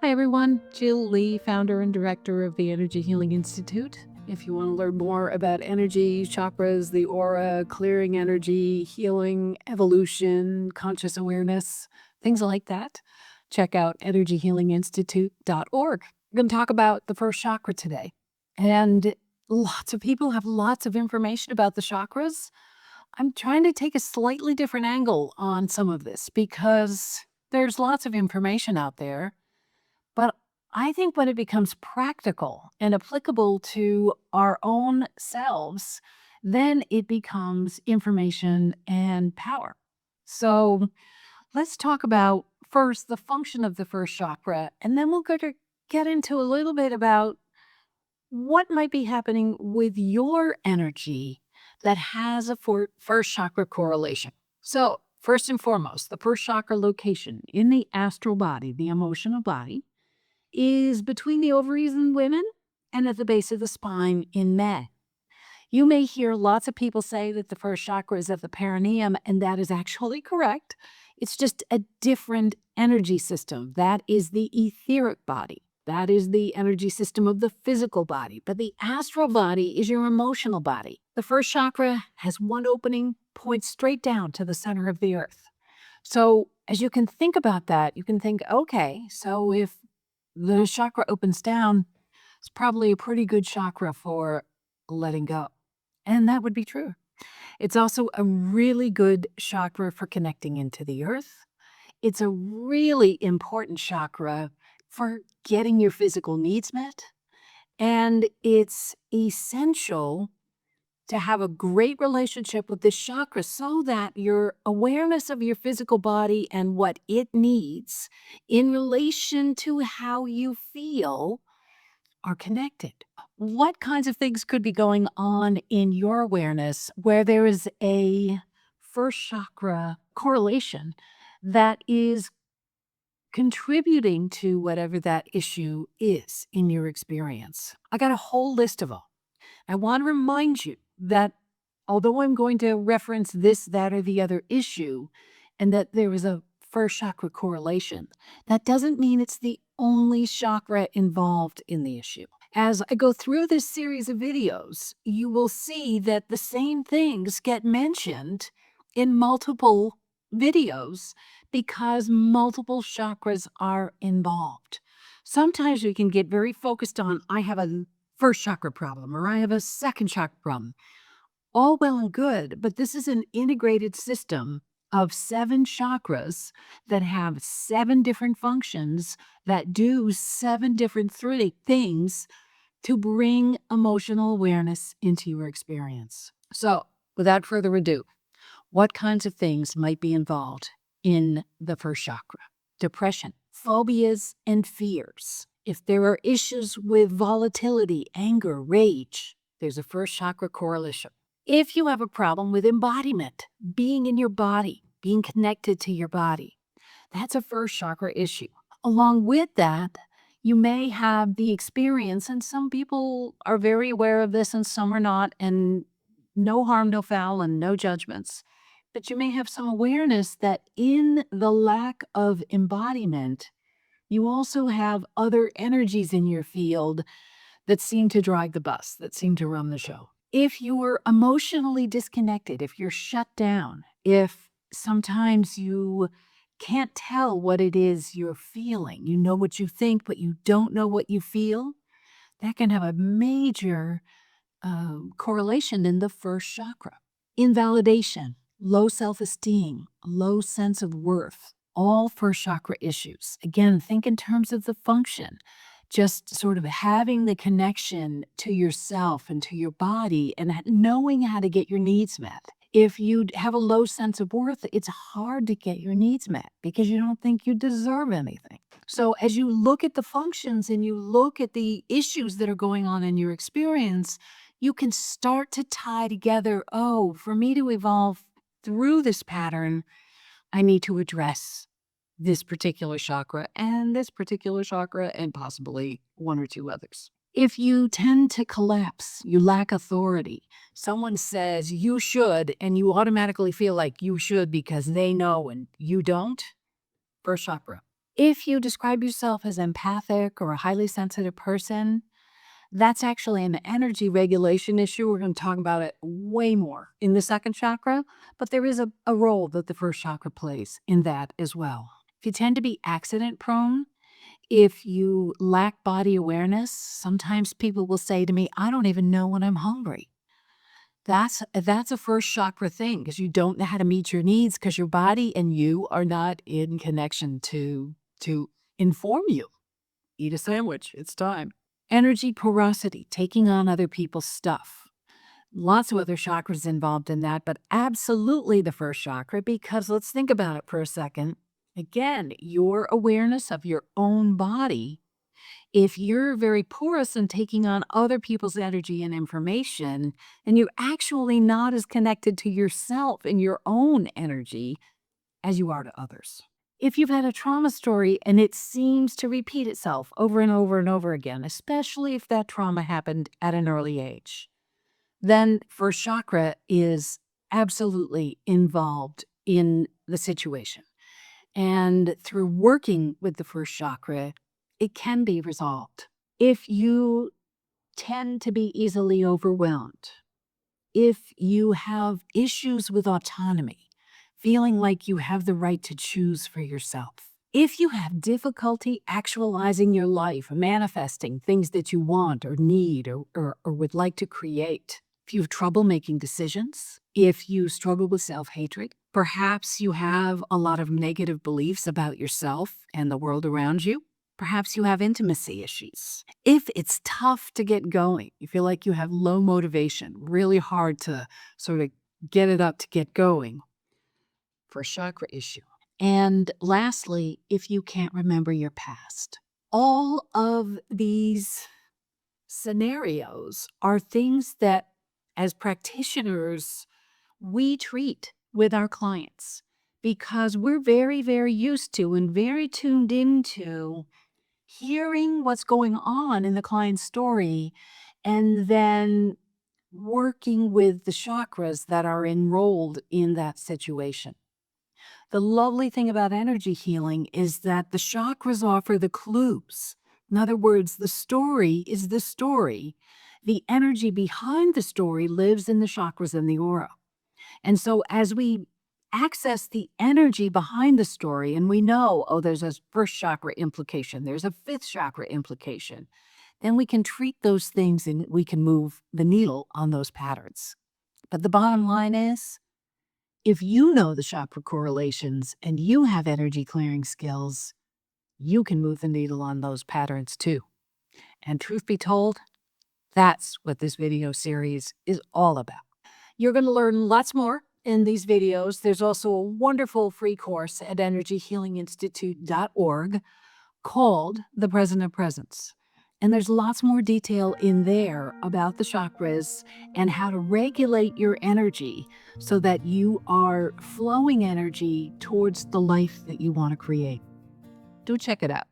Hi, everyone. Jill Lee, founder and director of the Energy Healing Institute. If you want to learn more about energy, chakras, the aura, clearing energy, healing, evolution, conscious awareness, things like that, check out energyhealinginstitute.org. We're going to talk about the first chakra today. And lots of people have lots of information about the chakras. I'm trying to take a slightly different angle on some of this because there's lots of information out there. But I think when it becomes practical and applicable to our own selves, then it becomes information and power. So let's talk about first the function of the first chakra, and then we'll get into a little bit about what might be happening with your energy that has a first chakra correlation. So, first and foremost, the first chakra location in the astral body, the emotional body, is between the ovaries in women and at the base of the spine in men. You may hear lots of people say that the first chakra is at the perineum, and that is actually correct. It's just a different energy system. That is the etheric body. That is the energy system of the physical body. But the astral body is your emotional body. The first chakra has one opening, points straight down to the center of the earth. So as you can think about that, you can think, okay, so if the chakra opens down, it's probably a pretty good chakra for letting go. And that would be true. It's also a really good chakra for connecting into the earth. It's a really important chakra for getting your physical needs met. And it's essential to have a great relationship with this chakra so that your awareness of your physical body and what it needs in relation to how you feel are connected. What kinds of things could be going on in your awareness where there is a first chakra correlation that is contributing to whatever that issue is in your experience? I got a whole list of them. I want to remind you that although I'm going to reference this, that, or the other issue, and that there is a first chakra correlation, that doesn't mean it's the only chakra involved in the issue. As I go through this series of videos, you will see that the same things get mentioned in multiple videos because multiple chakras are involved. Sometimes we can get very focused on, I have a first chakra problem, or I have a second chakra problem. All well and good, but this is an integrated system of 7 chakras that have 7 different functions that do 7 different things to bring emotional awareness into your experience. So, without further ado, what kinds of things might be involved in the first chakra? Depression, phobias, and fears. If there are issues with volatility, anger, rage, there's a first chakra correlation. If you have a problem with embodiment, being in your body, being connected to your body, that's a first chakra issue. Along with that, you may have the experience, and some people are very aware of this and some are not, and no harm, no foul, and no judgments. But you may have some awareness that in the lack of embodiment, you also have other energies in your field that seem to drive the bus, that seem to run the show. If you're emotionally disconnected, if you're shut down, if sometimes you can't tell what it is you're feeling, you know what you think, but you don't know what you feel, that can have a major correlation in the first chakra. Invalidation, low self-esteem, low sense of worth, all first chakra issues. Again, think in terms of the function, just sort of having the connection to yourself and to your body and knowing how to get your needs met. If you have a low sense of worth, it's hard to get your needs met because you don't think you deserve anything. So as you look at the functions and you look at the issues that are going on in your experience, you can start to tie together, oh, for me to evolve through this pattern, I need to address this particular chakra and this particular chakra and possibly 1 or 2 others. If you tend to collapse, you lack authority, someone says you should, and you automatically feel like you should because they know and you don't, first chakra. If you describe yourself as empathic or a highly sensitive person, that's actually an energy regulation issue. We're going to talk about it way more in the second chakra, but there is a role that the first chakra plays in that as well. If you tend to be accident prone, if you lack body awareness, sometimes people will say to me, I don't even know when I'm hungry. That's a first chakra thing because you don't know how to meet your needs because your body and you are not in connection to inform you. Eat a sandwich. It's time. Energy porosity, taking on other people's stuff. Lots of other chakras involved in that, but absolutely the first chakra, because let's think about it for a second. Again, your awareness of your own body. If you're very porous and taking on other people's energy and information, and you're actually not as connected to yourself and your own energy as you are to others. If you've had a trauma story and it seems to repeat itself over and over and over again, especially if that trauma happened at an early age, then first chakra is absolutely involved in the situation. And through working with the first chakra, it can be resolved. If you tend to be easily overwhelmed, if you have issues with autonomy, feeling like you have the right to choose for yourself, if you have difficulty actualizing your life, manifesting things that you want or need or would like to create, if you have trouble making decisions, if you struggle with self-hatred, perhaps you have a lot of negative beliefs about yourself and the world around you, perhaps you have intimacy issues. If it's tough to get going, you feel like you have low motivation, really hard to sort of get it up to get going, first chakra issue. And lastly, if you can't remember your past. All of these scenarios are things that, as practitioners, we treat with our clients because we're very, very used to and very tuned into hearing what's going on in the client's story and then working with the chakras that are enrolled in that situation. The lovely thing about energy healing is that the chakras offer the clues. In other words, the story is the story. The energy behind the story lives in the chakras and the aura. And so as we access the energy behind the story, and we know, oh, there's a first chakra implication, there's a fifth chakra implication, then we can treat those things and we can move the needle on those patterns. But the bottom line is, if you know the chakra correlations and you have energy clearing skills, you can move the needle on those patterns too. And truth be told, that's what this video series is all about. You're going to learn lots more in these videos. There's also a wonderful free course at energyhealinginstitute.org called The Present of Presence. And there's lots more detail in there about the chakras and how to regulate your energy so that you are flowing energy towards the life that you want to create. Do check it out.